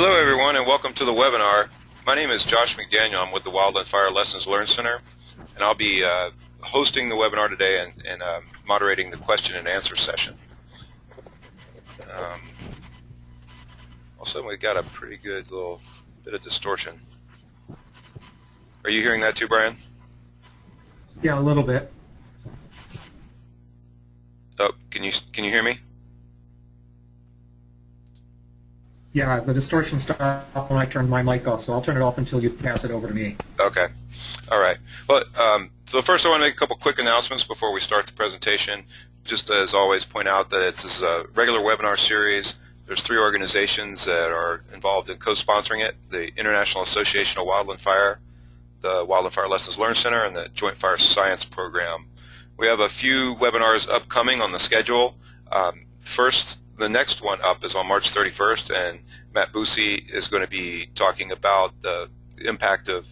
Hello everyone and welcome to the webinar. My name is Josh McDaniel. I'm with the Wildland Fire Lessons Learned Center, and I'll be hosting the webinar today and moderating the question and answer session. Also, we've got a pretty good little bit of distortion. Are you hearing that too, Brian? Yeah, a little bit. Oh, can you hear me? Yeah, the distortion stopped when I turned my mic off, so I'll turn it off until you pass it over to me. Okay. All right. Well, so first I want to make a couple quick announcements before we start the presentation. Just as always, point out that this is a regular webinar series. There's 3 organizations that are involved in co-sponsoring it: the International Association of Wildland Fire, the Wildland Fire Lessons Learned Center, and the Joint Fire Science Program. We have a few webinars upcoming on the schedule. First, the next one up is on March 31st, and Matt Busey is going to be talking about the impact of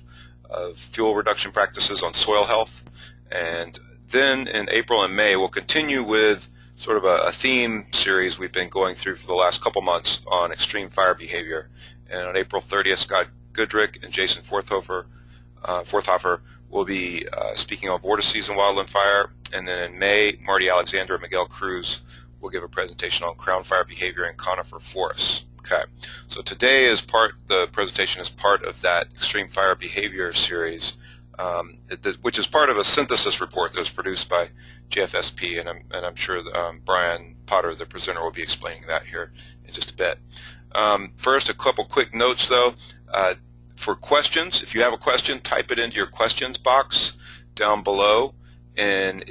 fuel reduction practices on soil health. And then in April and May, we'll continue with sort of a theme series we've been going through for the last couple months on extreme fire behavior. And on April 30th, Scott Goodrick and Jason Forthhofer will be speaking on vortices and wildland fire. And then in May, Marty Alexander and Miguel Cruz will give a presentation on crown fire behavior in conifer forests. Okay, so today the presentation is part of that extreme fire behavior series, which is part of a synthesis report that was produced by JFSB, and I'm sure Brian Potter, the presenter, will be explaining that here in just a bit. First, a couple quick notes though. For questions, if you have a question, type it into your questions box down below, and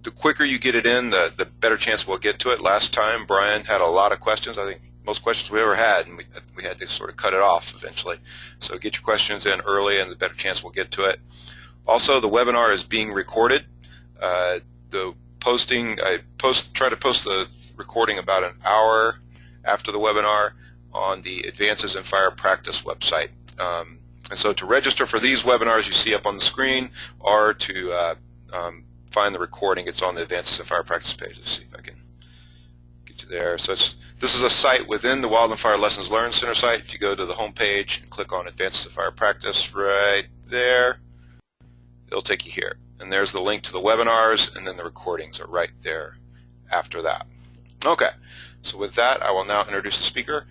the quicker you get it in, the better chance we'll get to it. Last time, Brian had a lot of questions. I think most questions we ever had, and we had to sort of cut it off eventually. So get your questions in early, and the better chance we'll get to it. Also, the webinar is being recorded. I try to post the recording about an hour after the webinar on the Advances in Fire Practice website. And so to register for these webinars you see up on the screen, or to find the recording, it's on the Advances in Fire Practice page. Let's see if I can get you there. So this is a site within the Wildland Fire Lessons Learned Center site. If you go to the home page and click on Advances in Fire Practice right there, it'll take you here. And there's the link to the webinars, and then the recordings are right there after that. Okay, so with that, I will now introduce the speaker.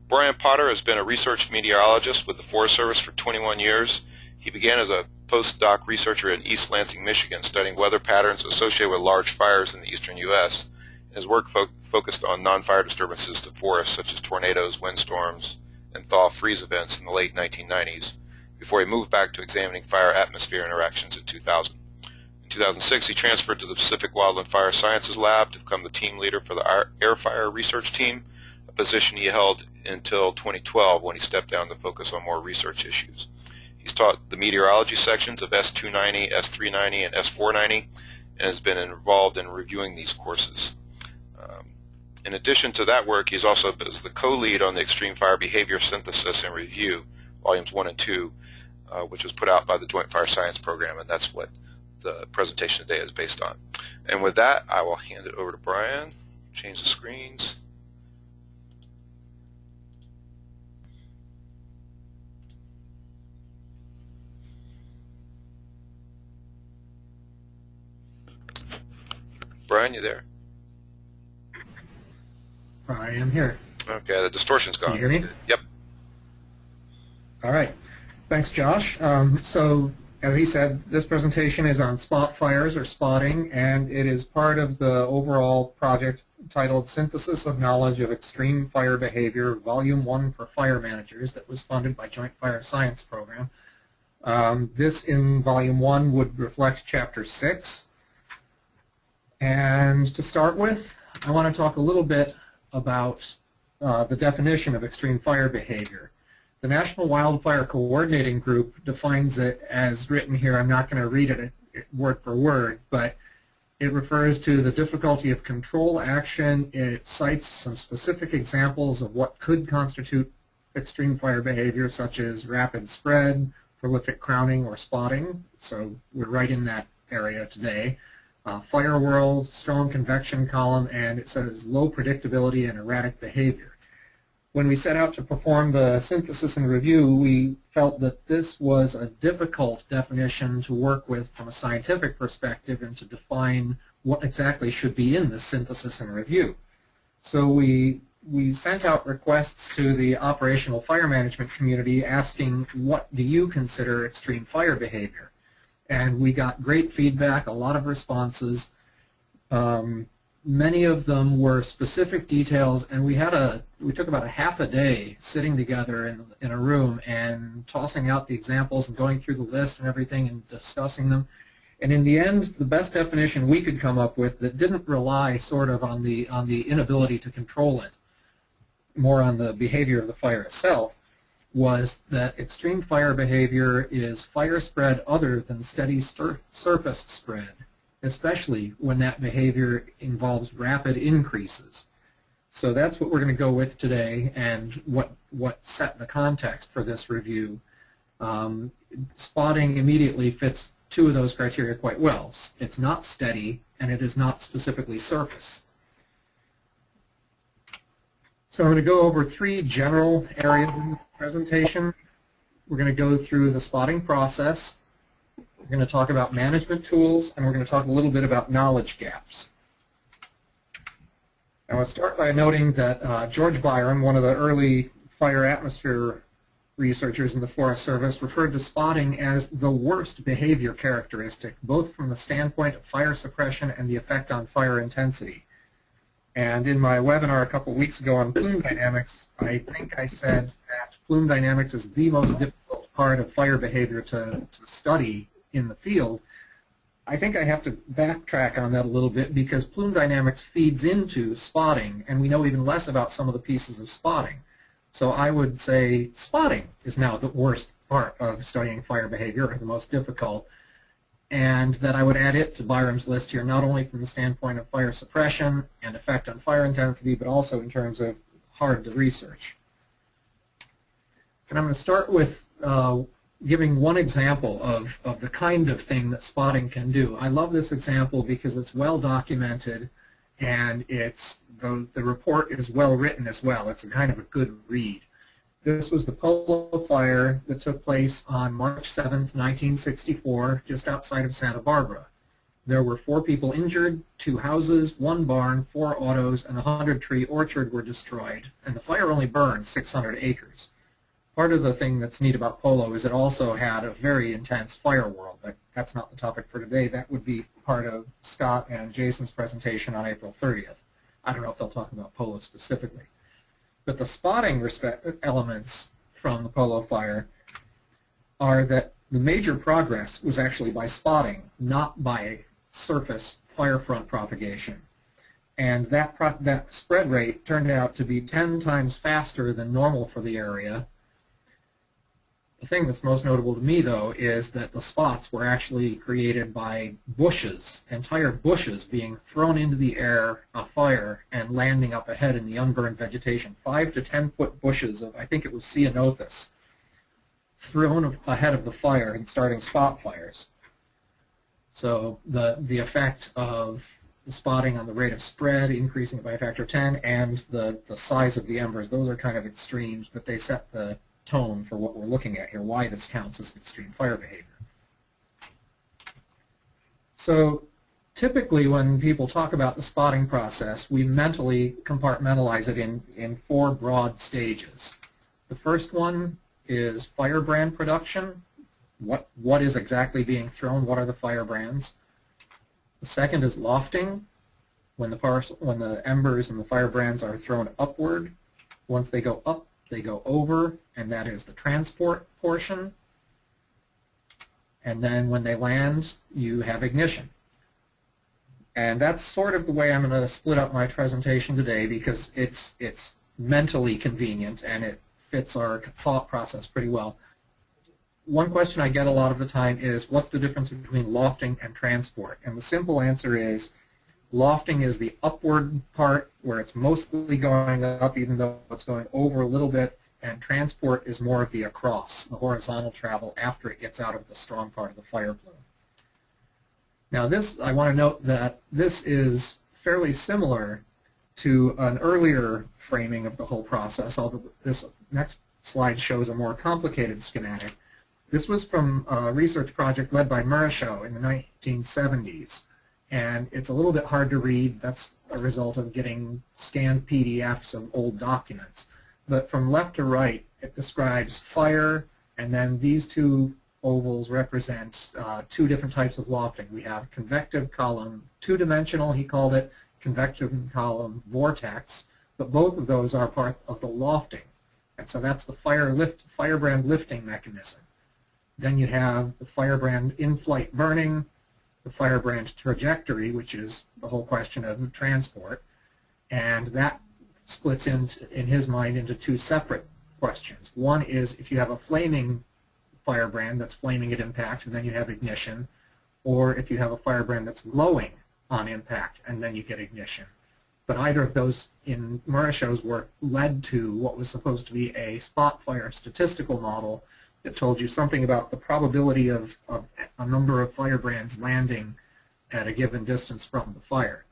Brian Potter has been a research meteorologist with the Forest Service for 21 years. He began as a postdoc researcher in East Lansing, Michigan, studying weather patterns associated with large fires in the eastern U.S. His work focused on non-fire disturbances to forests, such as tornadoes, windstorms, and thaw-freeze events in the late 1990s, before he moved back to examining fire-atmosphere interactions in 2000. In 2006, he transferred to the Pacific Wildland Fire Sciences Lab to become the team leader for the Air Fire Research Team, a position he held until 2012 when he stepped down to focus on more research issues. He's taught the meteorology sections of S290, S390, and S490, and has been involved in reviewing these courses. In addition to that work, he's also is the co-lead on the Extreme Fire Behavior Synthesis and Review, Volumes 1 and 2, which was put out by the Joint Fire Science Program, and that's what the presentation today is based on. And with that, I will hand it over to Brian. Change the screens. Brian, you there? I am here. Okay, the distortion's gone. Can you hear me? Yep. All right. Thanks, Josh. So, as he said, this presentation is on spot fires or spotting, and it is part of the overall project titled Synthesis of Knowledge of Extreme Fire Behavior, Volume 1 for Fire Managers, that was funded by Joint Fire Science Program. This in Volume 1 would reflect Chapter 6. And to start with, I want to talk a little bit about the definition of extreme fire behavior. The National Wildfire Coordinating Group defines it as written here. I'm not going to read it word for word, but it refers to the difficulty of control action. It cites some specific examples of what could constitute extreme fire behavior, such as rapid spread, prolific crowning, or spotting. So we're right in that area today. Fire world, strong convection column, and it says low predictability and erratic behavior. when we set out to perform the synthesis and review, we felt that this was a difficult definition to work with from a scientific perspective and to define what exactly should be in the synthesis and review. So we sent out requests to the operational fire management community asking, what do you consider extreme fire behavior? And we got great feedback, a lot of responses. Many of them were specific details, and we took about a half a day sitting together in a room and tossing out the examples and going through the list and everything and discussing them. And in the end, the best definition we could come up with that didn't rely sort of on the inability to control it, more on the behavior of the fire itself, was that extreme fire behavior is fire spread other than steady surface spread, especially when that behavior involves rapid increases. So that's what we're going to go with today, and what set the context for this review. Spotting immediately fits two of those criteria quite well. It's not steady, and it is not specifically surface. So I'm going to go over three general areas in the presentation. We're going to go through the spotting process. We're going to talk about management tools, and we're going to talk a little bit about knowledge gaps. Now, I'll start by noting that George Byram, one of the early fire atmosphere researchers in the Forest Service, referred to spotting as the worst behavior characteristic, both from the standpoint of fire suppression and the effect on fire intensity. And in my webinar a couple weeks ago on plume dynamics, I think I said that plume dynamics is the most difficult part of fire behavior to study in the field. I think I have to backtrack on that a little bit because plume dynamics feeds into spotting, and we know even less about some of the pieces of spotting. So I would say spotting is now the worst part of studying fire behavior, or the most difficult, and that I would add it to Byram's list here, not only from the standpoint of fire suppression and effect on fire intensity, but also in terms of hard to research. And I'm going to start with giving one example of the kind of thing that spotting can do. I love this example because it's well documented, and the report is well written as well. It's a kind of a good read. This was the Polo fire that took place on March 7th, 1964, just outside of Santa Barbara. There were 4 people injured, 2 houses, 1 barn, 4 autos, and a 100-tree orchard were destroyed, and the fire only burned 600 acres. Part of the thing that's neat about Polo is it also had a very intense fire world, but that's not the topic for today. That would be part of Scott and Jason's presentation on April 30th. I don't know if they'll talk about Polo specifically. But the spotting elements from the Polo fire are that the major progress was actually by spotting, not by surface firefront propagation. And that spread rate turned out to be 10 times faster than normal for the area. The thing that's most notable to me, though, is that the spots were actually created by bushes, entire bushes being thrown into the air afire and landing up ahead in the unburned vegetation. 5 to 10 foot bushes of, I think it was ceanothus, thrown ahead of the fire and starting spot fires. So the effect of the spotting on the rate of spread increasing by a factor of 10 and the size of the embers, those are kind of extremes, but they set the tone for what we're looking at here, why this counts as extreme fire behavior. So typically when people talk about the spotting process, we mentally compartmentalize it in 4 broad stages. The first one is firebrand production. What is exactly being thrown? What are the firebrands? The second is lofting, when the embers and the firebrands are thrown upward. Once they go up, they go over, and that is the transport portion. And then when they land, you have ignition. And that's sort of the way I'm going to split up my presentation today because it's mentally convenient and it fits our thought process pretty well. One question I get a lot of the time is, what's the difference between lofting and transport? And the simple answer is, lofting is the upward part where it's mostly going up even though it's going over a little bit, and transport is more of the across, the horizontal travel after it gets out of the strong part of the fire plume. Now I want to note that this is fairly similar to an earlier framing of the whole process, although this next slide shows a more complicated schematic. This was from a research project led by Murashow in the 1970s, and it's a little bit hard to read. That's a result of getting scanned PDFs of old documents. But from left to right, it describes fire, and then these two ovals represent two different types of lofting. We have convective column, two-dimensional, he called it, convective column vortex, but both of those are part of the lofting. And so that's the Firebrand lifting mechanism. Then you have the Firebrand in-flight burning, the Firebrand trajectory, which is the whole question of transport, and that splits in his mind into two separate questions. One is if you have a flaming firebrand that's flaming at impact and then you have ignition, or if you have a firebrand that's glowing on impact and then you get ignition. But either of those in Murashow's work led to what was supposed to be a spot fire statistical model that told you something about the probability of a number of firebrands landing at a given distance from the fire,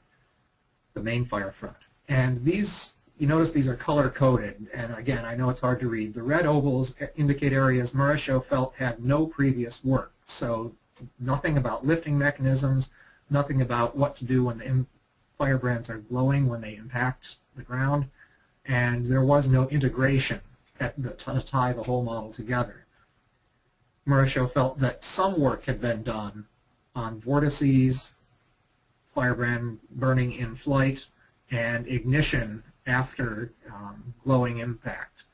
the main fire front. And these, you notice these are color-coded, and again, I know it's hard to read. The red ovals indicate areas Murashow felt had no previous work, so nothing about lifting mechanisms, nothing about what to do when the firebrands are glowing when they impact the ground, and there was no integration to tie the whole model together. Murashow felt that some work had been done on vortices, firebrand burning in flight, and ignition after glowing impact.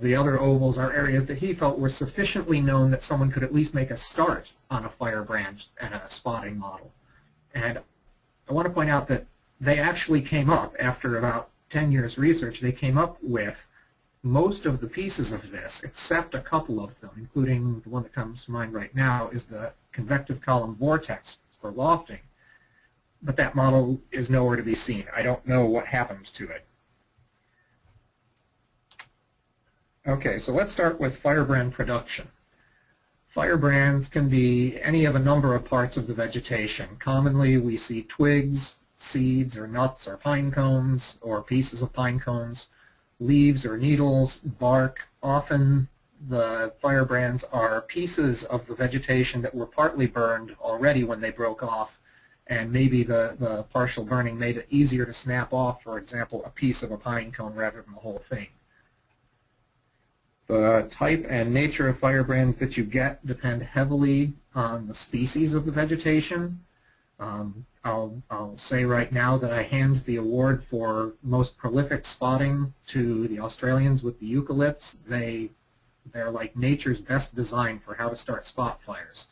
The other ovals are areas that he felt were sufficiently known that someone could at least make a start on a firebrand and a spotting model. And I want to point out that they actually came up, after about 10 years research, they came up with most of the pieces of this, except a couple of them, including the one that comes to mind right now, is the convective column vortex for lofting. But that model is nowhere to be seen. I don't know what happens to it. Okay, so let's start with firebrand production. Firebrands can be any of a number of parts of the vegetation. Commonly we see twigs, seeds or nuts or pine cones or pieces of pine cones, leaves or needles, bark. Often the firebrands are pieces of the vegetation that were partly burned already when they broke off, and maybe the partial burning made it easier to snap off, for example, a piece of a pine cone rather than the whole thing. The type and nature of firebrands that you get depend heavily on the species of the vegetation. I'll say right now that I hand the award for most prolific spotting to the Australians with the eucalypts. They're like nature's best design for how to start spot fires.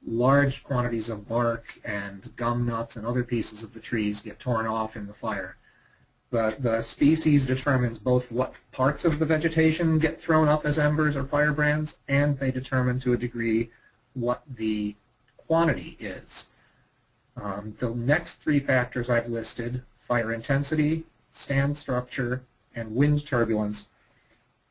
Large quantities of bark and gum nuts and other pieces of the trees get torn off in the fire. But the species determines both what parts of the vegetation get thrown up as embers or firebrands, and they determine to a degree what the quantity is. The next three factors I've listed, fire intensity, stand structure, and wind turbulence,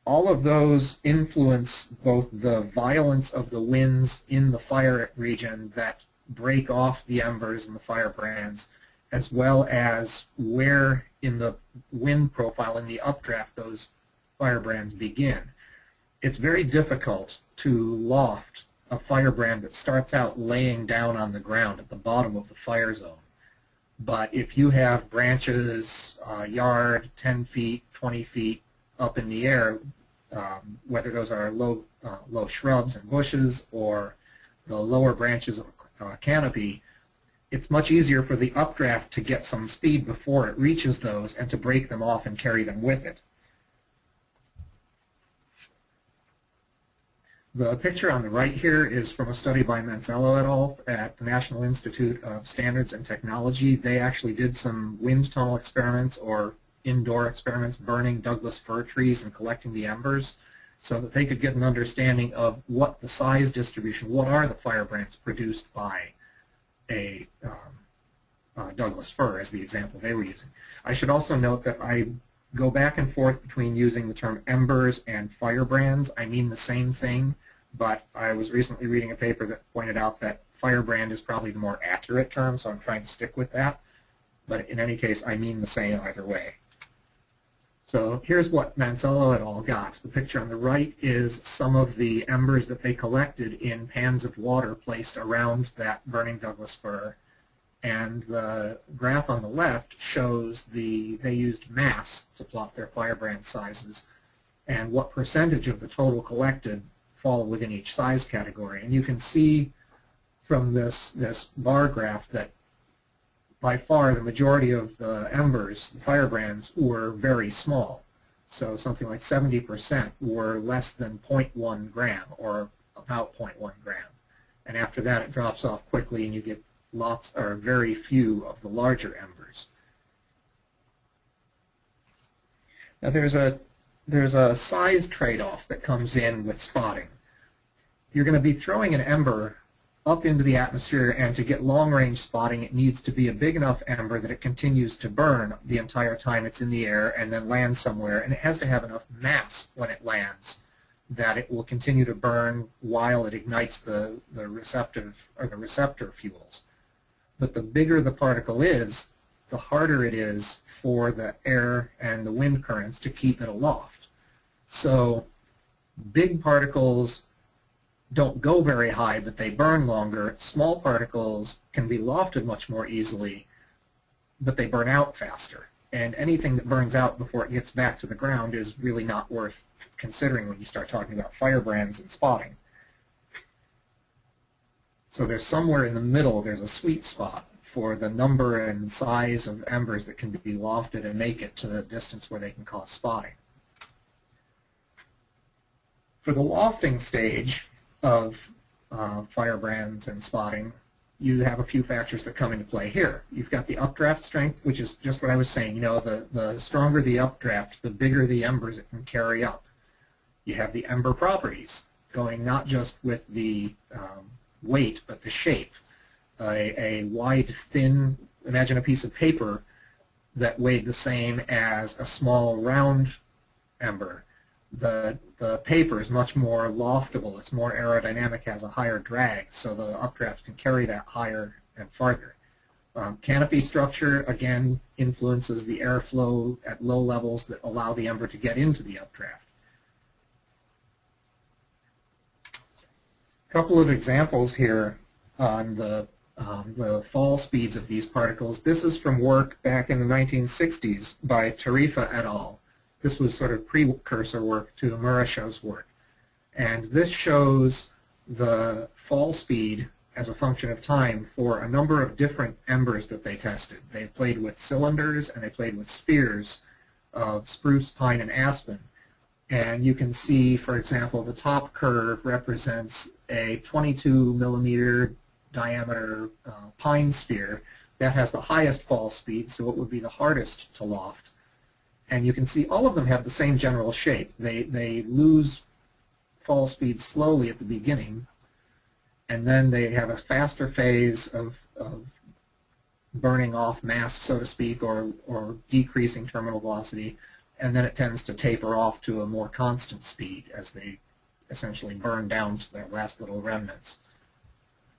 all of those influence both the violence of the winds in the fire region that break off the embers and the firebrands, as well as where in the wind profile, in the updraft, those firebrands begin. It's very difficult to loft a firebrand that starts out laying down on the ground at the bottom of the fire zone. But if you have branches, a yard, 10 feet, 20 feet up in the air, whether those are low shrubs and bushes or the lower branches of a canopy, it's much easier for the updraft to get some speed before it reaches those and to break them off and carry them with it. The picture on the right here is from a study by Manzello et al. At the National Institute of Standards and Technology. They actually did some wind tunnel experiments or indoor experiments burning Douglas fir trees and collecting the embers so that they could get an understanding of what the size distribution, what are the firebrands produced by a Douglas fir as the example they were using. I should also note that I go back and forth between using the term embers and firebrands. I mean the same thing, but I was recently reading a paper that pointed out that firebrand is probably the more accurate term, so I'm trying to stick with that. but in any case, I mean the same either way. So here's what Mancello et al. Got. The picture on the right is some of the embers that they collected in pans of water placed around that burning Douglas fir. And the graph on the left shows they used mass to plot their firebrand sizes and what percentage of the total collected fall within each size category. And you can see from this bar graph that by far the majority of the embers, the firebrands, were very small. So something like 70% were less than 0.1 gram or about 0.1 gram. And after that it drops off quickly and you get lots or very few of the larger embers. Now there's a size trade-off that comes in with spotting. You're going to be throwing an ember up into the atmosphere, and to get long-range spotting it needs to be a big enough ember that it continues to burn the entire time it's in the air and then land somewhere, and it has to have enough mass when it lands that it will continue to burn while it ignites the receptor fuels. But the bigger the particle is, the harder it is for the air and the wind currents to keep it aloft. So big particles don't go very high, but they burn longer. Small particles can be lofted much more easily, but they burn out faster. And anything that burns out before it gets back to the ground is really not worth considering when you start talking about firebrands and spotting. So there's somewhere in the middle, there's a sweet spot for the number and size of embers that can be lofted and make it to the distance where they can cause spotting. For the lofting stage of firebrands and spotting, you have a few factors that come into play here. You've got the updraft strength, which is just what I was saying. You know, the stronger the updraft, the bigger the embers it can carry up. You have the ember properties, going not just with the weight, but the shape. A wide, thin, imagine a piece of paper that weighed the same as a small, round ember. The paper is much more loftable. It's more aerodynamic, has a higher drag, so the updraft can carry that higher and farther. Canopy structure, again, influences the airflow at low levels that allow the ember to get into the updraft. A couple of examples here on the fall speeds of these particles. This is from work back in the 1960s by Tarifa et al. This was sort of precursor work to Murashow's work. And this shows the fall speed as a function of time for a number of different embers that they tested. They played with cylinders and they played with spheres of spruce, pine, and aspen. And you can see, for example, the top curve represents a 22 millimeter diameter pine sphere that has the highest fall speed, so it would be the hardest to loft. And you can see all of them have the same general shape. They lose fall speed slowly at the beginning, and then they have a faster phase of burning off mass, so to speak, or decreasing terminal velocity, and then it tends to taper off to a more constant speed as they essentially burn down to their last little remnants.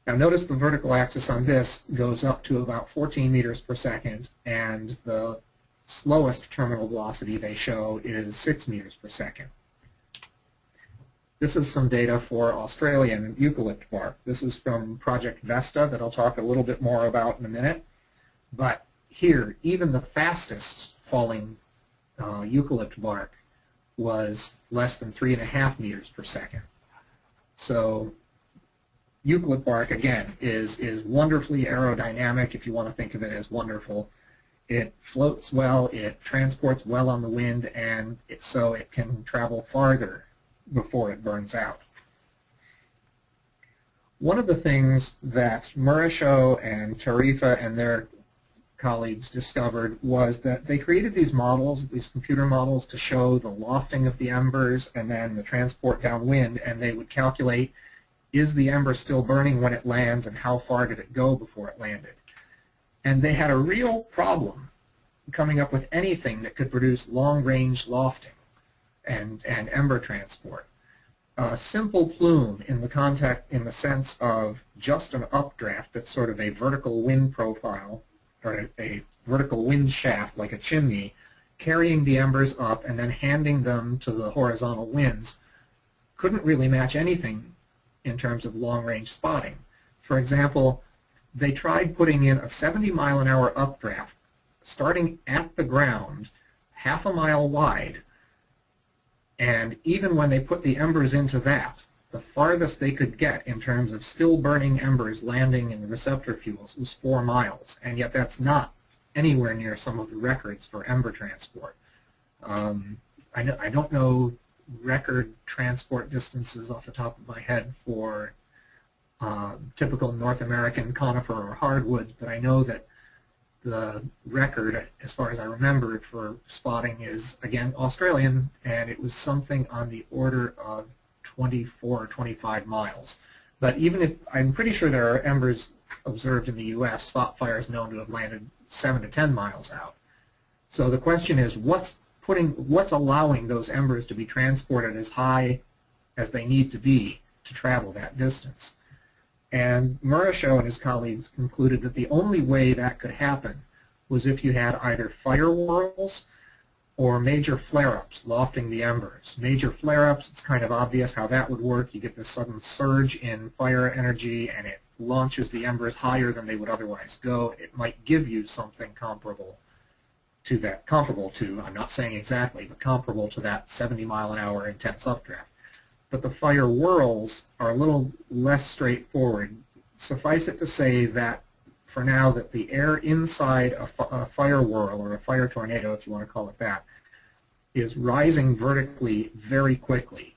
Now notice the vertical axis on this goes up to about 14 meters per second, and the slowest terminal velocity they show is 6 meters per second. This is some data for Australian eucalypt bark. This is from Project Vesta that I'll talk a little bit more about in a minute. But here, even the fastest falling eucalypt bark was less than 3.5 meters per second. So eucalypt bark, again, is wonderfully aerodynamic, if you want to think of it as wonderful. It floats well, it transports well on the wind, and so it can travel farther before it burns out. One of the things that Murashow and Tarifa and their colleagues discovered was that they created these models, these computer models, to show the lofting of the embers and then the transport downwind, and they would calculate, is the ember still burning when it lands, and how far did it go before it landed? And they had a real problem coming up with anything that could produce long-range lofting and ember transport. A simple plume in the sense of just an updraft that's sort of a vertical wind profile or a vertical wind shaft like a chimney, carrying the embers up and then handing them to the horizontal winds, couldn't really match anything in terms of long-range spotting. For example, they tried putting in a 70-mile-an-hour updraft starting at the ground, half a mile wide, and even when they put the embers into that, the farthest they could get in terms of still burning embers landing in the receptor fuels was 4 miles, and yet that's not anywhere near some of the records for ember transport. I don't know record transport distances off the top of my head for typical North American conifer or hardwoods, but I know that the record, as far as I remember, for spotting is, again, Australian, and it was something on the order of 24 or 25 miles. But even if, I'm pretty sure there are embers observed in the U.S., spot fires known to have landed 7 to 10 miles out. So the question is, what's allowing those embers to be transported as high as they need to be to travel that distance? And Murasho and his colleagues concluded that the only way that could happen was if you had either fire whirls or major flare-ups lofting the embers. Major flare-ups, it's kind of obvious how that would work. You get this sudden surge in fire energy and it launches the embers higher than they would otherwise go. It might give you something comparable to that, I'm not saying exactly, but comparable to that 70-mile-an-hour intense updraft. But the fire whirls are a little less straightforward. Suffice it to say that for now that the air inside a fire whirl, or a fire tornado if you want to call it that, is rising vertically very quickly.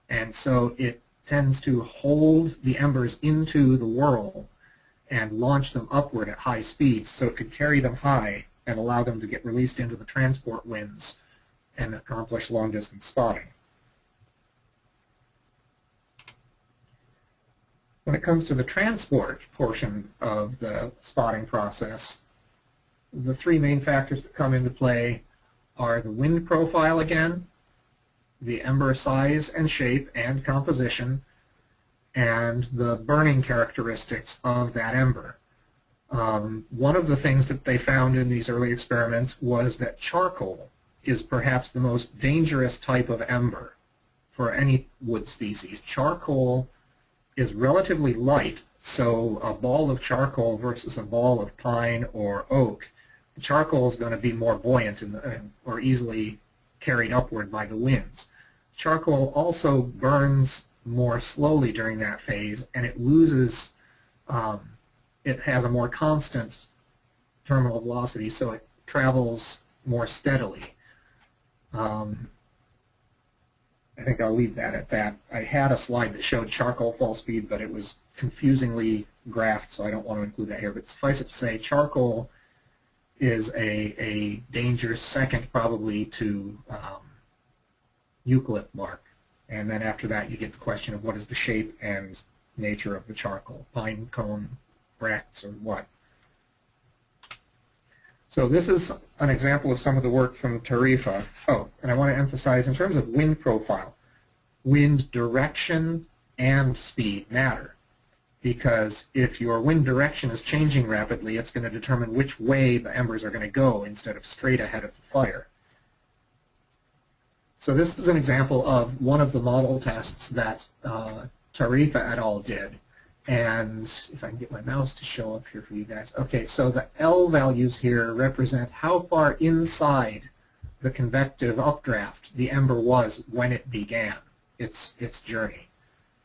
And so it tends to hold the embers into the whirl and launch them upward at high speeds, so it could carry them high and allow them to get released into the transport winds and accomplish long-distance spotting. When it comes to the transport portion of the spotting process, the 3 main factors that come into play are the wind profile again, the ember size and shape and composition, and the burning characteristics of that ember. One of the things that they found in these early experiments was that charcoal is perhaps the most dangerous type of ember for any wood species. Charcoal is relatively light, so a ball of charcoal versus a ball of pine or oak, the charcoal is going to be more buoyant or easily carried upward by the winds. Charcoal also burns more slowly during that phase, and it loses, it has a more constant terminal velocity, so it travels more steadily. I think I'll leave that at that. I had a slide that showed charcoal fall speed, but it was confusingly graphed, so I don't want to include that here. But suffice it to say, charcoal is a danger second probably to eucalypt bark. And then after that, you get the question of what is the shape and nature of the charcoal, pine cone, bracts, or what. So this is an example of some of the work from Tarifa. Oh, and I want to emphasize in terms of wind profile, wind direction and speed matter. Because if your wind direction is changing rapidly, it's going to determine which way the embers are going to go instead of straight ahead of the fire. So this is an example of one of the model tests that Tarifa et al. Did. And if I can get my mouse to show up here for you guys. Okay, so the L values here represent how far inside the convective updraft the ember was when it began its journey.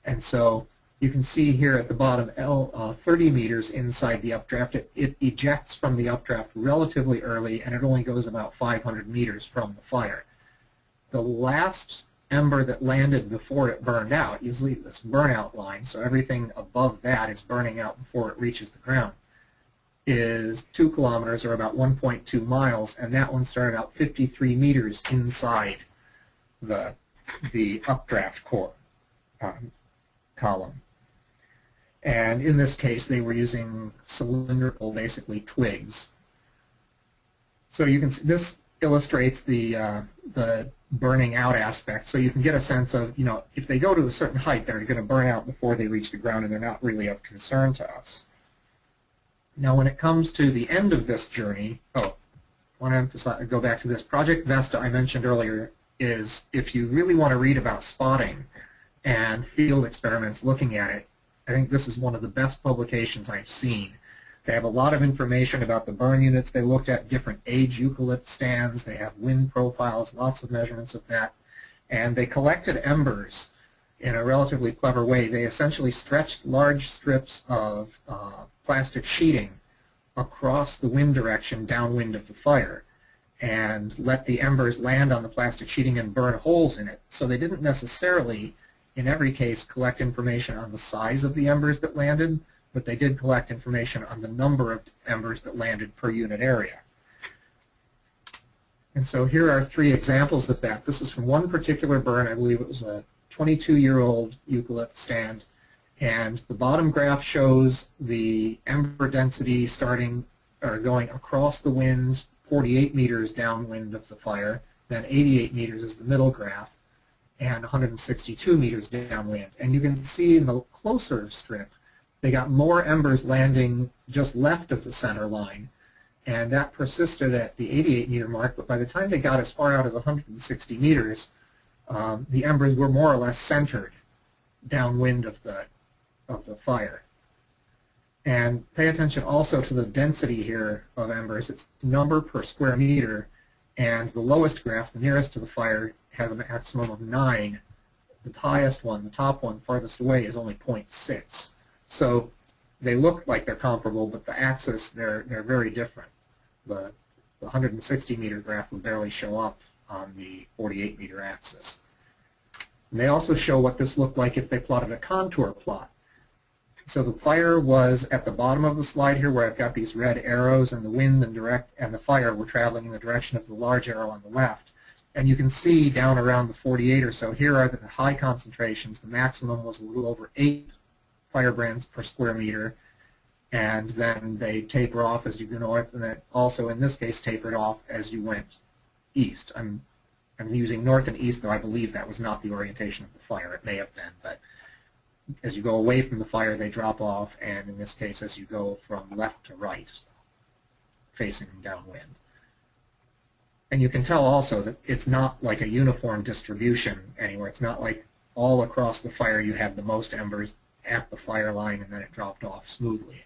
And so you can see here at the bottom, 30 meters inside the updraft. It ejects from the updraft relatively early, and it only goes about 500 meters from the fire. The last ember that landed before it burned out, usually this burnout line, so everything above that is burning out before it reaches the ground, is 2 kilometers or about 1.2 miles, and that one started out 53 meters inside the updraft column. And in this case, they were using cylindrical, basically, twigs. So you can see this illustrates the burning out aspect, so you can get a sense of, you know, if they go to a certain height, they're going to burn out before they reach the ground, and they're not really of concern to us. Now when it comes to the end of this journey, I want to emphasize, go back to this. Project Vesta I mentioned earlier is, if you really want to read about spotting and field experiments looking at it, I think this is one of the best publications I've seen. They have a lot of information about the burn units they looked at, different age eucalypt stands, they have wind profiles, lots of measurements of that, and they collected embers in a relatively clever way. They essentially stretched large strips of plastic sheeting across the wind direction downwind of the fire and let the embers land on the plastic sheeting and burn holes in it. So they didn't necessarily, in every case, collect information on the size of the embers that landed, but they did collect information on the number of embers that landed per unit area. And so here are 3 examples of that. This is from one particular burn. I believe it was a 22-year-old eucalypt stand. And the bottom graph shows the ember density starting or going across the wind 48 meters downwind of the fire. Then 88 meters is the middle graph, and 162 meters downwind. And you can see in the closer strip, they got more embers landing just left of the center line, and that persisted at the 88 meter mark, but by the time they got as far out as 160 meters, the embers were more or less centered downwind of the fire. And pay attention also to the density here of embers. It's number per square meter, and the lowest graph, the nearest to the fire, has a maximum of 9. The highest one, the top one, farthest away, is only 0.6. So they look like they're comparable, but the axis, they're very different. The 160 meter graph would barely show up on the 48 meter axis. And they also show what this looked like if they plotted a contour plot. So the fire was at the bottom of the slide here, where I've got these red arrows, and the wind and the fire were traveling in the direction of the large arrow on the left. And you can see down around the 48 or so, here are the high concentrations. The maximum was a little over 8 firebrands per square meter, and then they taper off as you go north, and it also in this case tapered off as you went east. I'm using north and east, though I believe that was not the orientation of the fire. It may have been, but as you go away from the fire, they drop off, and in this case, as you go from left to right, facing downwind. And you can tell also that it's not like a uniform distribution anywhere. It's not like all across the fire you had the most embers at the fire line and then it dropped off smoothly.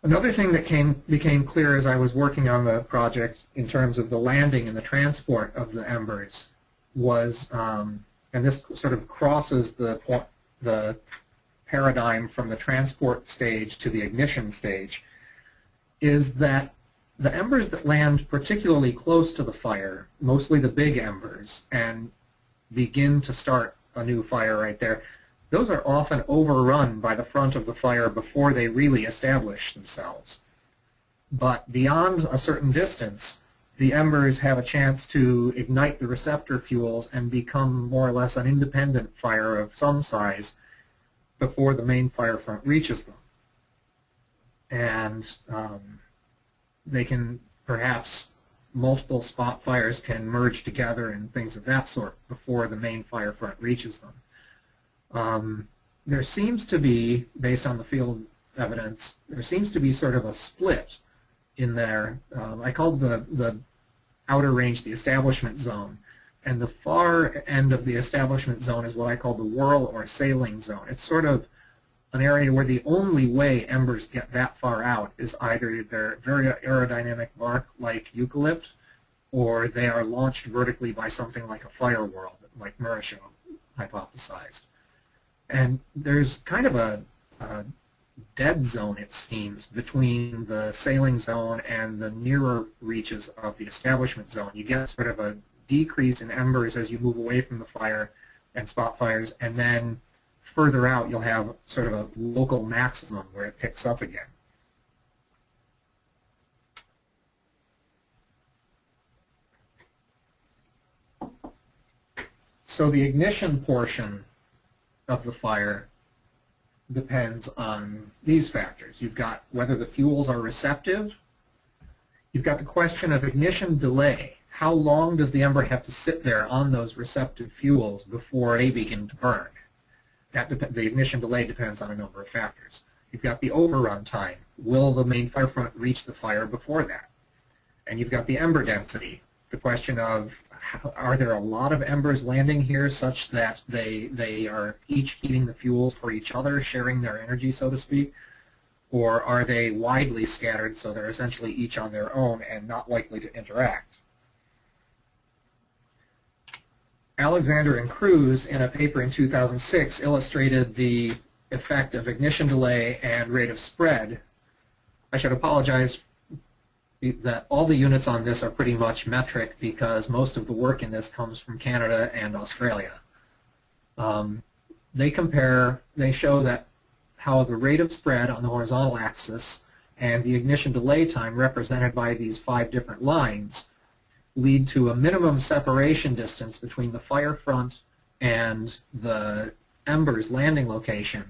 Another thing that became clear as I was working on the project in terms of the landing and the transport of the embers was, and this sort of crosses the paradigm from the transport stage to the ignition stage, is that the embers that land particularly close to the fire, mostly the big embers, and begin to start a new fire right there, those are often overrun by the front of the fire before they really establish themselves. But beyond a certain distance, the embers have a chance to ignite the receptor fuels and become more or less an independent fire of some size before the main fire front reaches them. And they can, perhaps multiple spot fires can merge together and things of that sort before the main fire front reaches them. There seems to be, based on the field evidence, there seems to be sort of a split in there. I called the outer range the establishment zone, and the far end of the establishment zone is what I call the whirl or sailing zone. It's sort of an area where the only way embers get that far out is either they're very aerodynamic bark like eucalypt, or they are launched vertically by something like a fire whirl, like Murasho hypothesized. And there's kind of a dead zone, it seems, between the sailing zone and the nearer reaches of the establishment zone. You get sort of a decrease in embers as you move away from the fire and spot fires, and then further out you'll have sort of a local maximum where it picks up again. So the ignition portion of the fire depends on these factors. You've got whether the fuels are receptive. You've got the question of ignition delay. how long does the ember have to sit there on those receptive fuels before they begin to burn? The ignition delay depends on a number of factors. You've got the overrun time. Will the main fire front reach the fire before that? And you've got the ember density. The question of, are there a lot of embers landing here such that they are each heating the fuels for each other, sharing their energy, so to speak? Or are they widely scattered so they're essentially each on their own and not likely to interact? Alexander and Cruz, in a paper in 2006, illustrated the effect of ignition delay and rate of spread. I should apologize that all the units on this are pretty much metric because most of the work in this comes from Canada and Australia. They show that how the rate of spread on the horizontal axis and the ignition delay time represented by these 5 different lines lead to a minimum separation distance between the fire front and the ember's landing location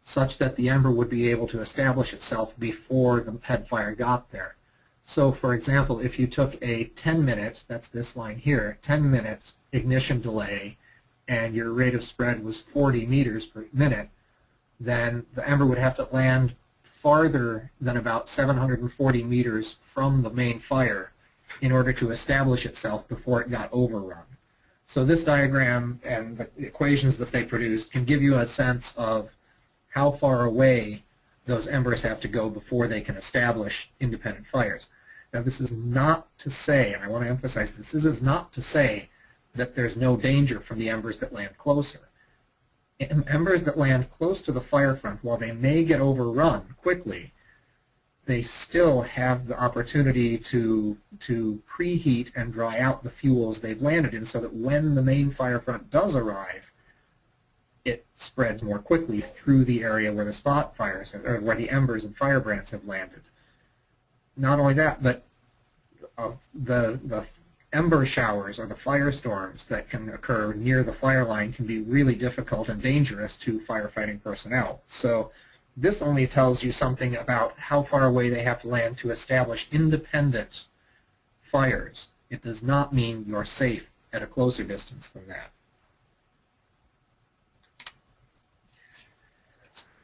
such that the ember would be able to establish itself before the head fire got there. So for example, if you took a 10-minute, that's this line here, 10-minute ignition delay and your rate of spread was 40 meters per minute, then the ember would have to land farther than about 740 meters from the main fire in order to establish itself before it got overrun. So this diagram and the equations that they produced can give you a sense of how far away those embers have to go before they can establish independent fires. Now this is not to say, and I want to emphasize this is not to say that there's no danger from the embers that land closer. Embers that land close to the fire front, while they may get overrun quickly, they still have the opportunity to preheat and dry out the fuels they've landed in so that when the main fire front does arrive, it spreads more quickly through the area where the spot fires, or where the embers and firebrands have landed. Not only that, but the ember showers or the firestorms that can occur near the fire line can be really difficult and dangerous to firefighting personnel. So this only tells you something about how far away they have to land to establish independent fires. It does not mean you're safe at a closer distance than that.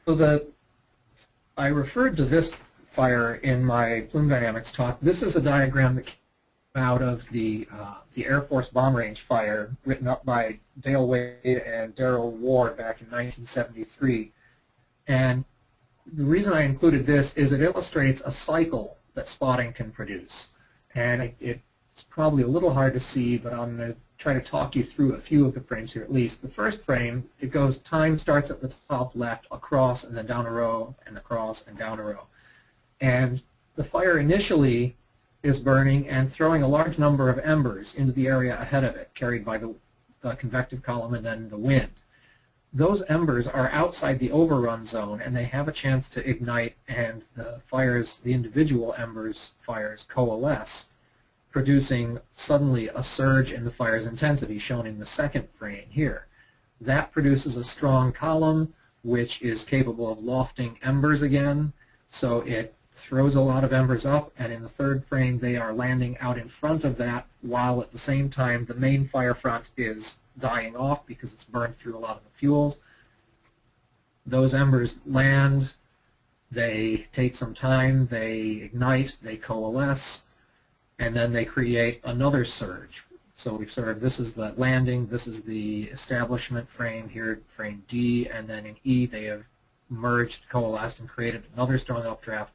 So I referred to this fire in my plume dynamics talk. This is a diagram that came out of the Air Force Bomb Range fire written up by Dale Wade and Darrell Ward back in 1973. And the reason I included this is it illustrates a cycle that spotting can produce. And it's probably a little hard to see, but I'm going to try to talk you through a few of the frames here at least. The first frame, it goes, time starts at the top left, across, and then down a row, and across, and down a row. And the fire initially is burning and throwing a large number of embers into the area ahead of it, carried by the convective column and then the wind. Those embers are outside the overrun zone, and they have a chance to ignite, and the individual embers fires coalesce, producing suddenly a surge in the fire's intensity, shown in the second frame here. That produces a strong column, which is capable of lofting embers again, so it throws a lot of embers up, and in the third frame they are landing out in front of that, while at the same time the main fire front is dying off because it's burned through a lot of the fuels. Those embers land, they take some time, they ignite, they coalesce, and then they create another surge. So we've sort of, this is the landing, this is the establishment frame here, frame D, and then in E they have merged, coalesced, and created another strong updraft,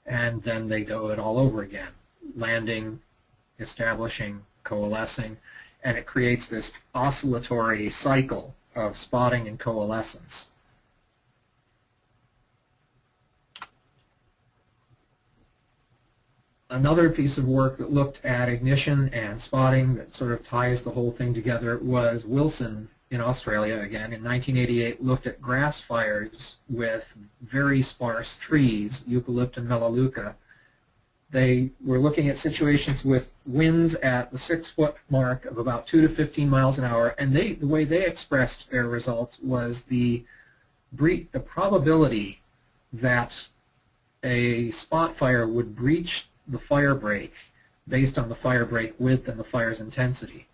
and then they do it all over again, landing, establishing, coalescing, and it creates this oscillatory cycle of spotting and coalescence. Another piece of work that looked at ignition and spotting that sort of ties the whole thing together was Wilson in Australia again in 1988 looked at grass fires with very sparse trees, eucalypt and melaleuca. They were looking at situations with winds at the 6-foot mark of about 2 to 15 miles an hour, and the way they expressed their results was the probability that a spot fire would breach the fire break based on the fire break width and the fire's intensity.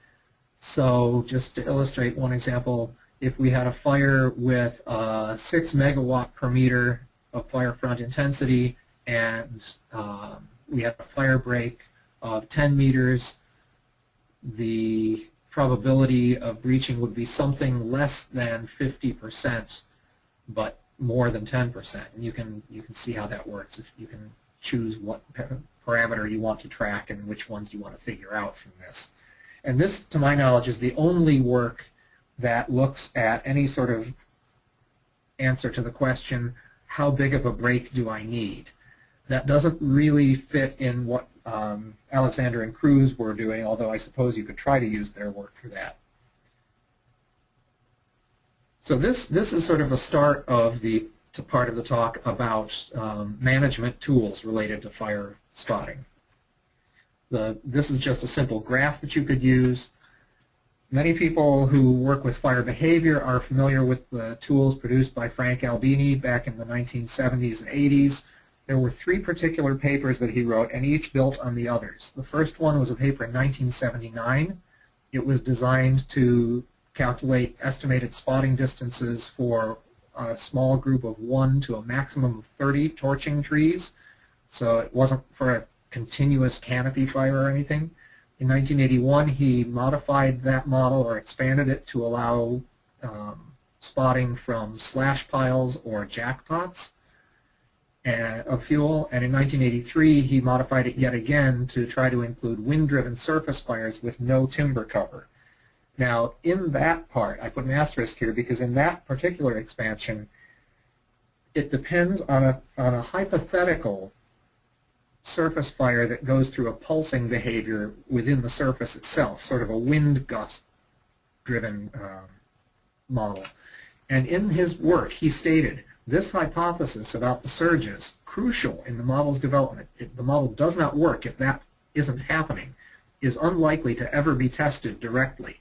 So just to illustrate one example, if we had a fire with 6 megawatt per meter of fire front intensity and we had a fire break of 10 meters, the probability of breaching would be something less than 50%, but more than 10%. And you can see how that works. If you can choose what parameter you want to track and which ones you want to figure out from this. And this, to my knowledge, is the only work that looks at any sort of answer to the question, how big of a break do I need? That doesn't really fit in what Alexander and Cruz were doing, although I suppose you could try to use their work for that. So this is sort of the start of the part of the talk about management tools related to fire spotting. This is just a simple graph that you could use. Many people who work with fire behavior are familiar with the tools produced by Frank Albini back in the 1970s and 80s. There were 3 particular papers that he wrote, and each built on the others. The first one was a paper in 1979. It was designed to calculate estimated spotting distances for a small group of 1 to a maximum of 30 torching trees. So it wasn't for a continuous canopy fire or anything. In 1981, he modified that model or expanded it to allow spotting from slash piles or jackpots of fuel. And in 1983, he modified it yet again to try to include wind-driven surface fires with no timber cover. Now, in that part, I put an asterisk here because in that particular expansion, it depends on a hypothetical surface fire that goes through a pulsing behavior within the surface itself, sort of a wind gust driven model. And in his work, he stated, this hypothesis about the surges, crucial in the model's development, the model does not work if that isn't happening, is unlikely to ever be tested directly.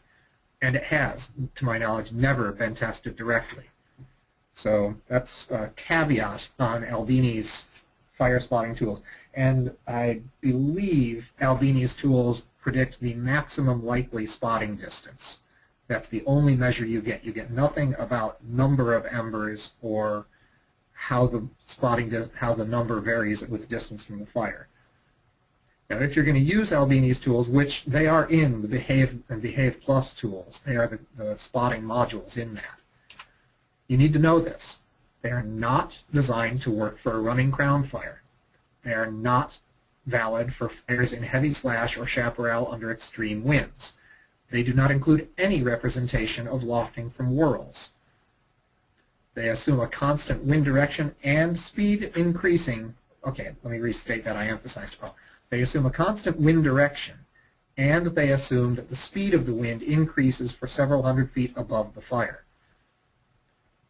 And it has, to my knowledge, never been tested directly. So that's a caveat on Albini's fire spotting tools. And I believe Albini's tools predict the maximum likely spotting distance. That's the only measure you get. You get nothing about number of embers or how the number varies with distance from the fire. Now, if you're going to use Albini's tools, which they are in the Behave and Behave Plus tools, they are the spotting modules in that, you need to know this. They are not designed to work for a running crown fire. They are not valid for fires in heavy slash or chaparral under extreme winds. They do not include any representation of lofting from whirls. They assume a constant wind direction and speed increasing. Okay, let me restate that. I emphasized it wrong. They assume a constant wind direction, and they assume that the speed of the wind increases for several hundred feet above the fire.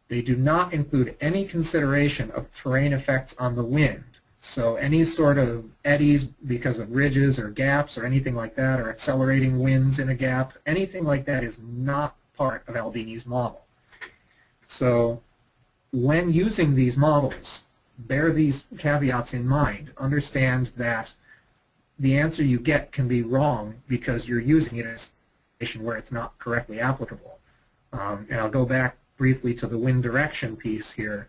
They do not include any consideration of terrain effects on the wind. So any sort of eddies because of ridges or gaps or anything like that, or accelerating winds in a gap, anything like that is not part of Albini's model. So when using these models, bear these caveats in mind. Understand that the answer you get can be wrong because you're using it in a situation where it's not correctly applicable. And I'll go back briefly to the wind direction piece here.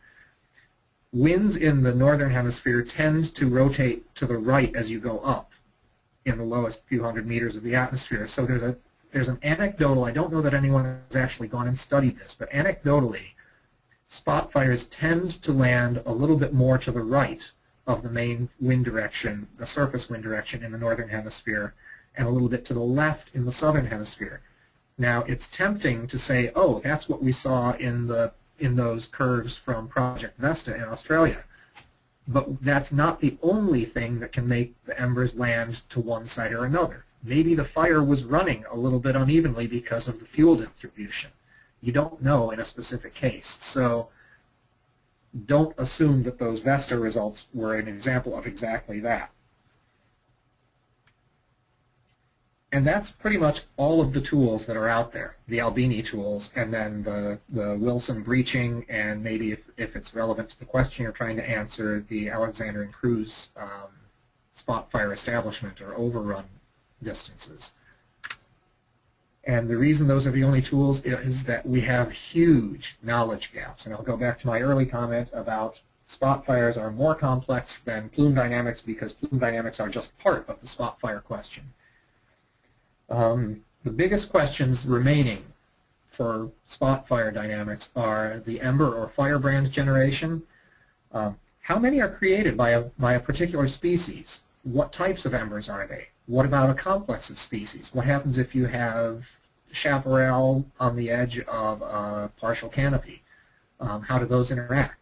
Winds in the northern hemisphere tend to rotate to the right as you go up in the lowest few hundred meters of the atmosphere. So there's an anecdotal, I don't know that anyone has actually gone and studied this, but anecdotally, spot fires tend to land a little bit more to the right of the main wind direction, the surface wind direction in the northern hemisphere, and a little bit to the left in the southern hemisphere. Now, it's tempting to say, oh, that's what we saw in those curves from Project Vesta in Australia. But that's not the only thing that can make the embers land to one side or another. Maybe the fire was running a little bit unevenly because of the fuel distribution. You don't know in a specific case. So don't assume that those Vesta results were an example of exactly that. And that's pretty much all of the tools that are out there, the Albini tools, and then the Wilson breaching, and maybe if it's relevant to the question you're trying to answer, the Alexander and Cruz spot fire establishment or overrun distances. And the reason those are the only tools is that we have huge knowledge gaps. And I'll go back to my early comment about spot fires are more complex than plume dynamics because plume dynamics are just part of the spot fire question. The biggest questions remaining for spot fire dynamics are the Ember or Firebrand generation. How many are created by a particular species? What types of embers are they? What about a complex of species? What happens if you have chaparral on the edge of a partial canopy? How do those interact?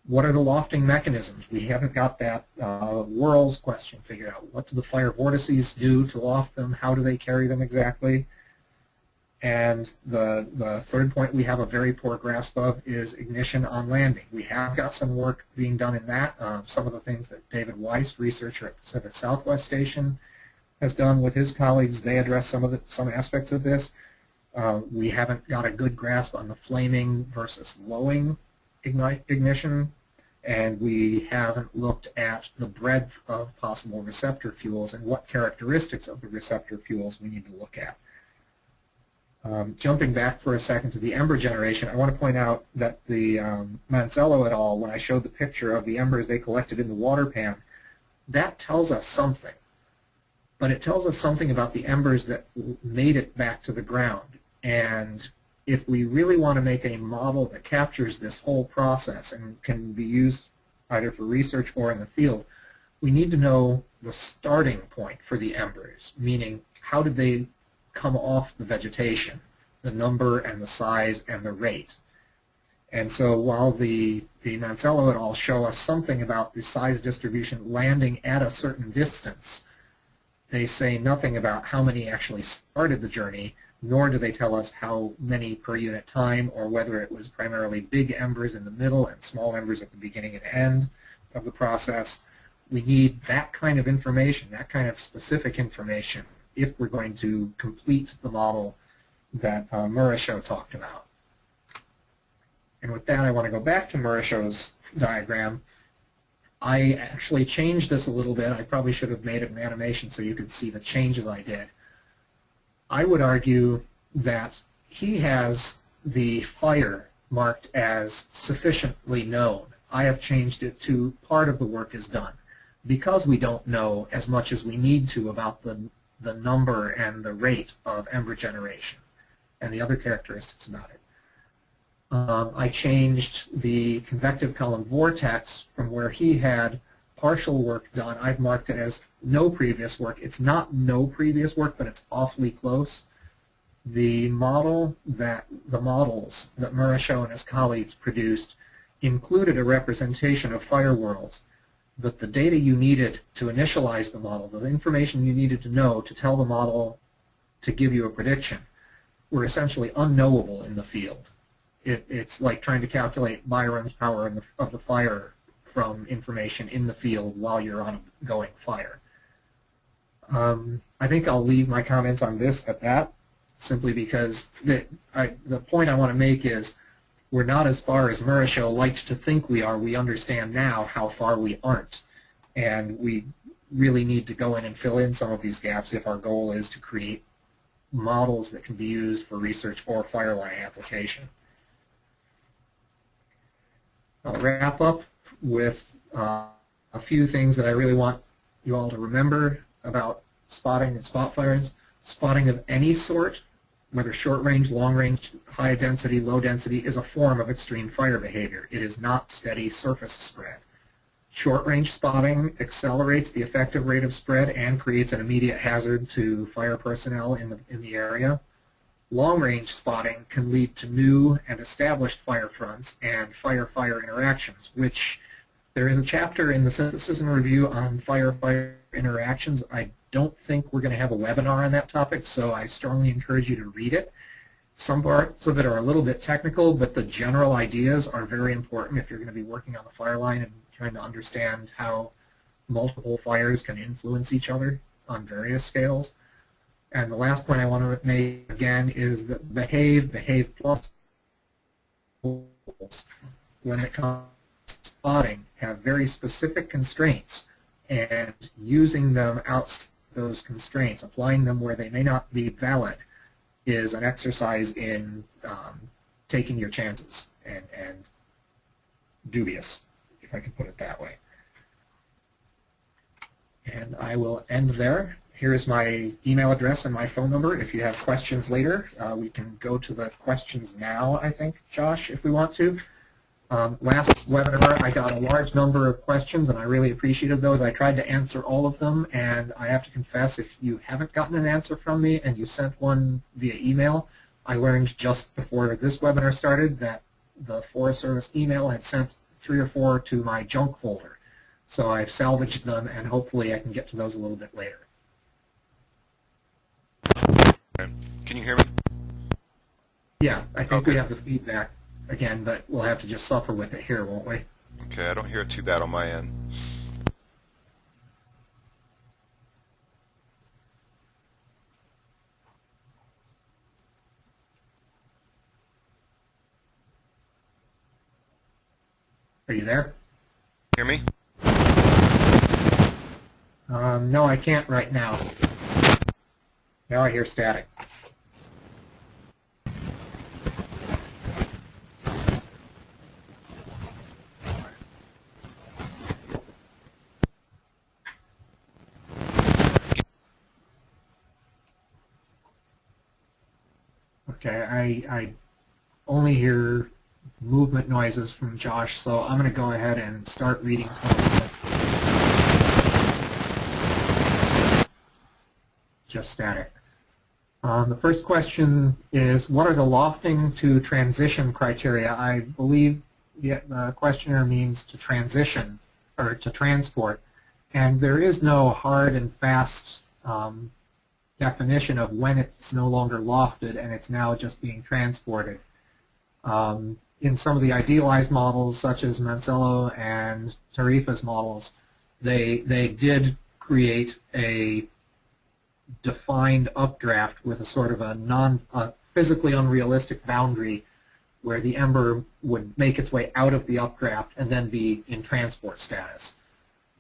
What are the lofting mechanisms? We haven't got that whirls question figured out. What do the fire vortices do to loft them? How do they carry them exactly? And the third point we have a very poor grasp of is ignition on landing. We have got some work being done in that. Some of the things that David Weiss, researcher at Pacific Southwest Station, has done with his colleagues, they address some aspects of this. We haven't got a good grasp on the flaming versus lowing ignition, and we haven't looked at the breadth of possible receptor fuels and what characteristics of the receptor fuels we need to look at. Jumping back for a second to the ember generation, I want to point out that the Mancello et al., when I showed the picture of the embers they collected in the water pan, that tells us something. But it tells us something about the embers that made it back to the ground. And if we really want to make a model that captures this whole process and can be used either for research or in the field, we need to know the starting point for the embers, meaning how did they come off the vegetation, the number and the size and the rate. And so while the Mancello et al. Show us something about the size distribution landing at a certain distance, they say nothing about how many actually started the journey, nor do they tell us how many per unit time or whether it was primarily big embers in the middle and small embers at the beginning and end of the process. We need that kind of information, that kind of specific information, if we're going to complete the model that Murasho talked about. And with that, I want to go back to Murasho's diagram. I actually changed this a little bit. I probably should have made it an animation so you could see the changes I did. I would argue that he has the fire marked as sufficiently known. I have changed it to part of the work is done because we don't know as much as we need to about the number and the rate of ember generation and the other characteristics about it. I changed the convective column vortex from where he had partial work done. I've marked it as no previous work. It's not no previous work, but it's awfully close. The models that Murasho and his colleagues produced included a representation of fire worlds, but the data you needed to initialize the model, the information you needed to know to tell the model to give you a prediction, were essentially unknowable in the field. It's like trying to calculate Byram's power of the fire from information in the field while you're on a going fire. I think I'll leave my comments on this at that, simply because the point I want to make is we're not as far as Murasho liked to think we are. We understand now how far we aren't. And we really need to go in and fill in some of these gaps if our goal is to create models that can be used for research or fireline application. I'll wrap up with a few things that I really want you all to remember about spotting and spot fires. Spotting of any sort, whether short range, long range, high density, low density, is a form of extreme fire behavior. It is not steady surface spread. Short range spotting accelerates the effective rate of spread and creates an immediate hazard to fire personnel in the area. Long-range spotting can lead to new and established fire fronts and fire-fire interactions, which there is a chapter in the Synthesis and Review on fire-fire interactions. I don't think we're going to have a webinar on that topic, so I strongly encourage you to read it. Some parts of it are a little bit technical, but the general ideas are very important if you're going to be working on the fire line and trying to understand how multiple fires can influence each other on various scales. And the last point I want to make again is that behave plus goals, when it comes to spotting, have very specific constraints, and using them out those constraints, applying them where they may not be valid, is an exercise in taking your chances and dubious, if I can put it that way. And I will end there. Here's my email address and my phone number. If you have questions later, we can go to the questions now, I think, Josh, if we want to. Last webinar, I got a large number of questions, and I really appreciated those. I tried to answer all of them, and I have to confess, if you haven't gotten an answer from me and you sent one via email, I learned just before this webinar started that the Forest Service email had sent 3 or 4 to my junk folder. So I've salvaged them, and hopefully I can get to those a little bit later. Can you hear me? Yeah, I think Okay. we have the feedback again, but we'll have to just suffer with it here, won't we? Okay, I don't hear it too bad on my end. Are you there? Hear me? No, I can't right now. Now I hear static. Okay, I only hear movement noises from Josh, so I'm going to go ahead and start reading some of them. Just static. The first question is, what are the lofting to transition criteria? I believe the questioner means to transition or to transport, and there is no hard and fast definition of when it's no longer lofted and it's now just being transported. In some of the idealized models, such as Mancello and Tarifa's models, they did create a defined updraft with a sort of a physically unrealistic boundary where the ember would make its way out of the updraft and then be in transport status.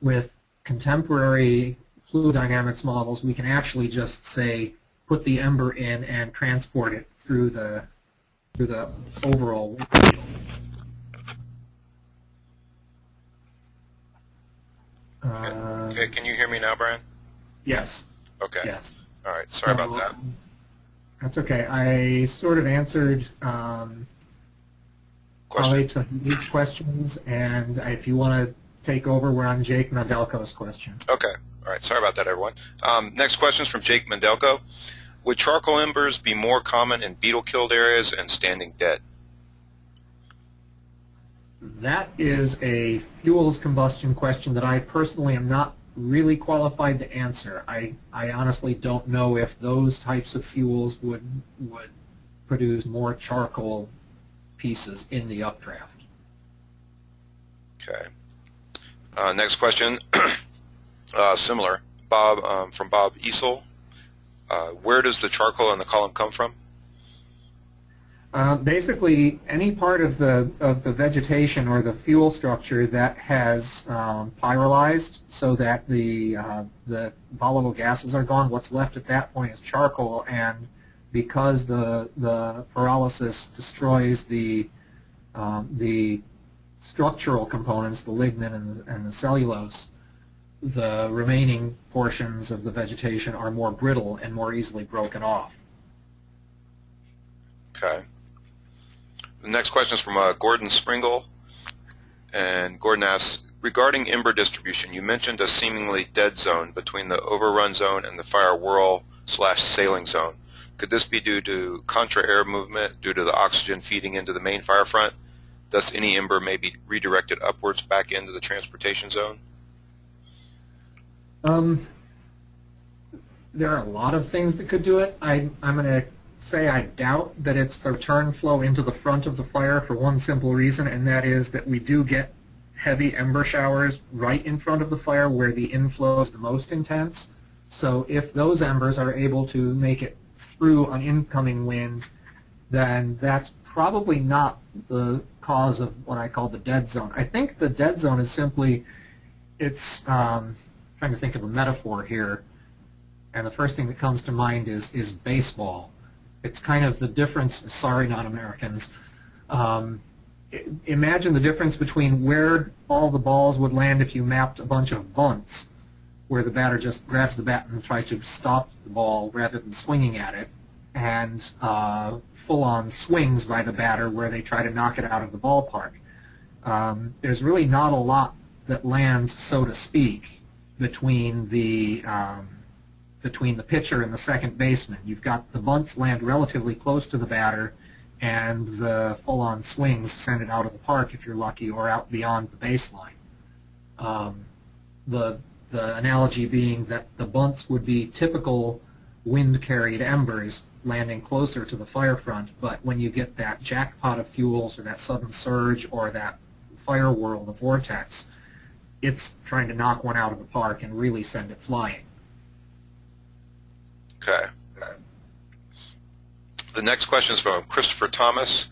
With contemporary fluid dynamics models, we can actually just say put the ember in and transport it through the overall wind field. Okay, can you hear me now, Brian? Yes. Okay. Yes. All right, sorry about that. That's okay. I sort of answered probably to these questions, and if you want to take over, we're on Jake Mandelko's question. Okay. All right, sorry about that, everyone. Next question is from Jake Mandelko. Would charcoal embers be more common in beetle-killed areas and standing dead? That is a fuels combustion question that I personally am not really qualified to answer. I honestly don't know if those types of fuels would produce more charcoal pieces in the updraft. Okay. Next question, similar. Bob, from Bob Easel. Where does the charcoal in the column come from? Basically, any part of the vegetation or the fuel structure that has pyrolyzed, so that the volatile gases are gone. What's left at that point is charcoal, and because the pyrolysis destroys the structural components, the lignin and the cellulose, the remaining portions of the vegetation are more brittle and more easily broken off. Okay. The next question is from Gordon Springle, and Gordon asks, regarding ember distribution, you mentioned a seemingly dead zone between the overrun zone and the fire whirl/sailing zone. Could this be due to contra-air movement due to the oxygen feeding into the main fire front? Thus, any ember may be redirected upwards back into the transportation zone? There are a lot of things that could do it. I'm going to say I doubt that it's the return flow into the front of the fire for one simple reason, and that is that we do get heavy ember showers right in front of the fire where the inflow is the most intense. So if those embers are able to make it through an incoming wind, then that's probably not the cause of what I call the dead zone. I think the dead zone is simply, it's trying to think of a metaphor here, and the first thing that comes to mind is baseball. It's kind of the difference, sorry non-Americans, imagine the difference between where all the balls would land if you mapped a bunch of bunts, where the batter just grabs the bat and tries to stop the ball rather than swinging at it, and full-on swings by the batter where they try to knock it out of the ballpark. There's really not a lot that lands, so to speak, between the pitcher and the second baseman. You've got the bunts land relatively close to the batter, and the full-on swings send it out of the park if you're lucky, or out beyond the baseline. The analogy being that the bunts would be typical wind-carried embers landing closer to the fire front, but when you get that jackpot of fuels or that sudden surge or that fire whirl, the vortex, it's trying to knock one out of the park and really send it flying. Okay. The next question is from Christopher Thomas.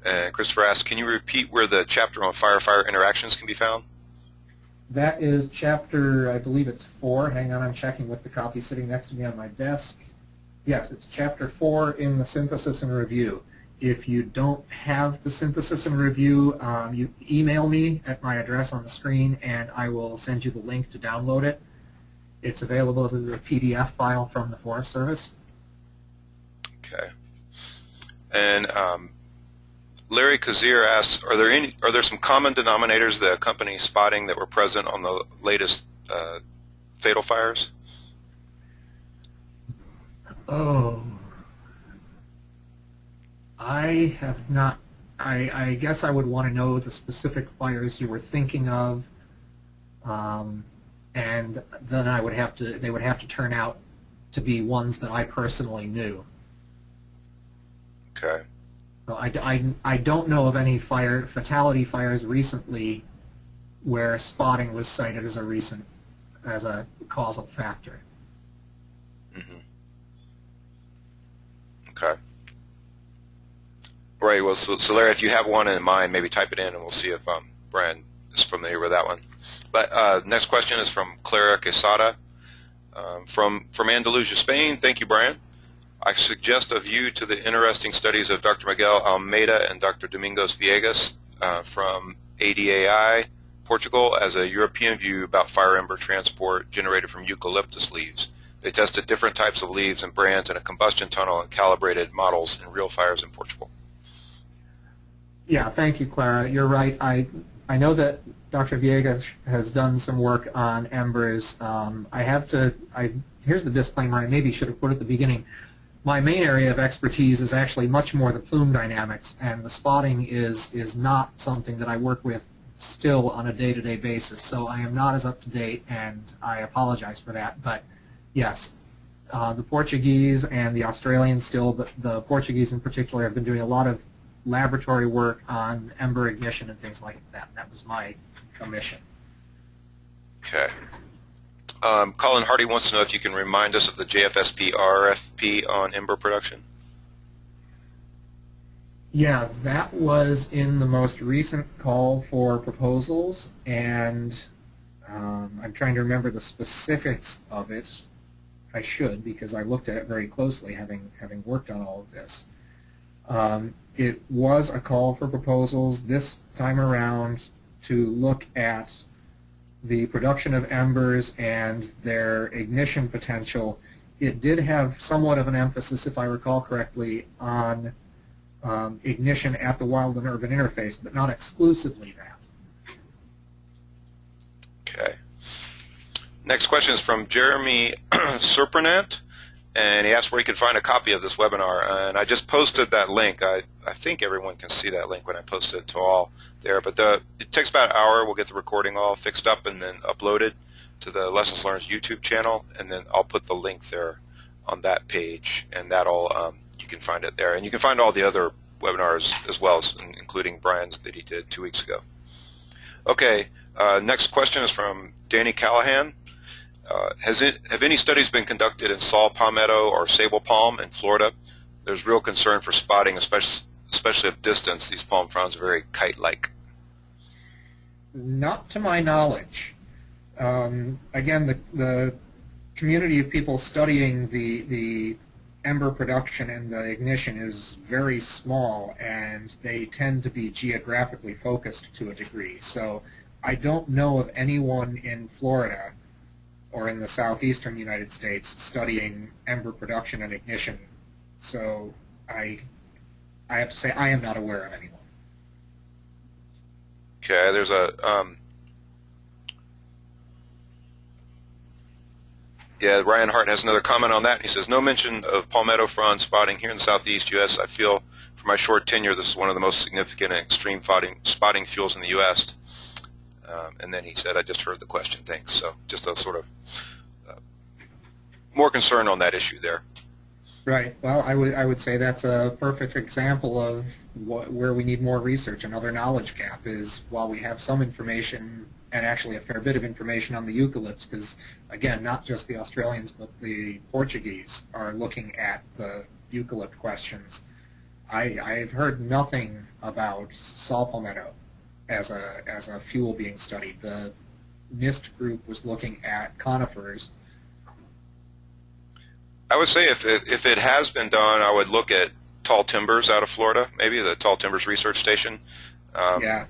And Christopher asks, can you repeat where the chapter on fire-fire interactions can be found? That is chapter, I believe it's 4. Hang on, I'm checking with the copy sitting next to me on my desk. Yes, it's chapter 4 in the synthesis and review. If you don't have the synthesis and review, you email me at my address on the screen, and I will send you the link to download it. It's available as a PDF file from the Forest Service. Okay. And Larry Kazir asks, are there some common denominators that accompany spotting that were present on the latest fatal fires? Oh, I have not. I guess I would want to know the specific fires you were thinking of, and then they would have to turn out to be ones that I personally knew. Okay. So I don't know of any fatality fires recently where spotting was cited as a causal factor. Mm-hmm. Okay. Right. Well, so Larry, if you have one in mind, maybe type it in, and we'll see if Brian is familiar with that one. But next question is from Clara Quesada from Andalusia, Spain. Thank you, Brian. I suggest a view to the interesting studies of Dr. Miguel Almeida and Dr. Domingos Viegas from ADAI, Portugal, as a European view about fire ember transport generated from eucalyptus leaves. They tested different types of leaves and brands in a combustion tunnel and calibrated models in real fires in Portugal. Yeah, thank you, Clara. You're right. I know that Dr. Viegas has done some work on embers. Here's the disclaimer. I maybe should have put at the beginning. My main area of expertise is actually much more the plume dynamics, and the spotting is not something that I work with still on a day-to-day basis. So I am not as up to date, and I apologize for that. But yes, the Portuguese and the Australians still, but the Portuguese in particular, have been doing a lot of laboratory work on ember ignition and things like that. That was my commission. Okay. Colin Hardy wants to know if you can remind us of the JFSB RFP on ember production. Yeah, that was in the most recent call for proposals, and I'm trying to remember the specifics of it. I should, because I looked at it very closely, having worked on all of this. It was a call for proposals this time around to look at the production of embers and their ignition potential. It did have somewhat of an emphasis, if I recall correctly, on ignition at the wild and urban interface, but not exclusively that. Okay. Next question is from Jeremy Serprenant, and he asked where he could find a copy of this webinar. And I just posted that link. I think everyone can see that link when I posted it to all there. But it takes about an hour. We'll get the recording all fixed up and then uploaded to the Lessons Learned YouTube channel, and then I'll put the link there on that page, and that'll you can find it there. And you can find all the other webinars as well, including Brian's that he did 2 weeks ago. Okay, next question is from Danny Callahan. Have any studies been conducted in saw palmetto or sable palm in Florida? There's real concern for spotting, especially at distance. These palm fronds are very kite-like. Not to my knowledge. Again, the community of people studying the ember production and the ignition is very small, and they tend to be geographically focused to a degree. So I don't know of anyone in Florida or in the southeastern United States studying ember production and ignition. So I have to say I am not aware of anyone. Okay, there's a yeah, Ryan Hart has another comment on that, and he says, no mention of Palmetto frond spotting here in the southeast U.S. I feel from my short tenure this is one of the most significant and extreme spotting fuels in the U.S. And then he said, I just heard the question, thanks. So just a sort of more concern on that issue there. Right. Well, I would say that's a perfect example of where we need more research. Another knowledge gap is while we have some information, and actually a fair bit of information on the eucalypts, because again, not just the Australians but the Portuguese are looking at the eucalypt questions. I've heard nothing about saw palmetto as a fuel being studied. The NIST group was looking at conifers. I would say if it has been done, I would look at Tall Timbers out of Florida, maybe the Tall Timbers Research Station. Yeah.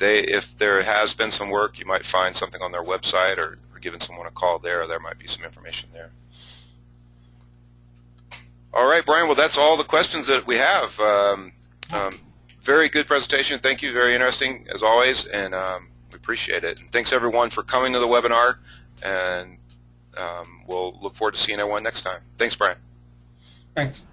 If there has been some work, you might find something on their website, or giving someone a call there might be some information there. All right, Brian, well, that's all the questions that we have. Very good presentation. Thank you. Very interesting, as always, and we appreciate it. And thanks, everyone, for coming to the webinar, and we'll look forward to seeing everyone next time. Thanks, Brian. Thanks.